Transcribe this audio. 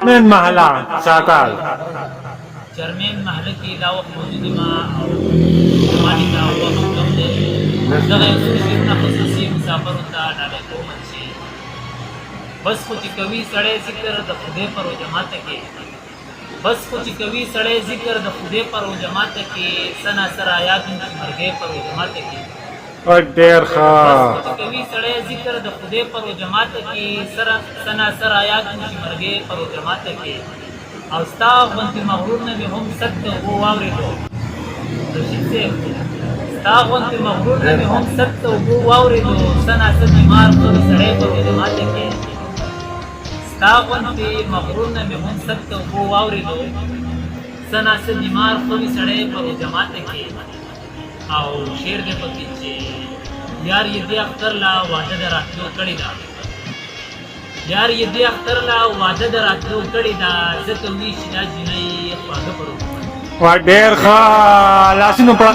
من محله شاکال چرمین محله کې دا وخت موجودی ما او مالي دا وخت کوم دی دغه شیرونه خصوصي مسافر ته ډالې کوم شي بس خو چې کوي سړی ذکر د خدای پر جماعت کې بس خو چې کوي سړی ذکر د خدای پر جماعت کې سنا سر آیات مرګې پر جماعت کې او ډیر ښه کوي سړی ذکر د خدای پر جماعت کې سنا سر آیات مرګې پر جماعت کې او ستا غونتی مغرور نه به هم ست او واورېدو رشید صاحب ستا غونتی مغرور نه به هم ست او واورېدو سنا سر بیمار پر سړی پر جماعت کې ستا غونتی مغرور نه به هم ست او واورېدو سنا سر بیمار پر سړی پر جماعت کې او شعر دې پکې چې یار دې اختر لا وعده دراتلو کړی دا یار دې اختر لا وعده دراتلو کړی دا ځکه وی چې دا جنۍ خواږه پرو و ډیر ښه لاسونو په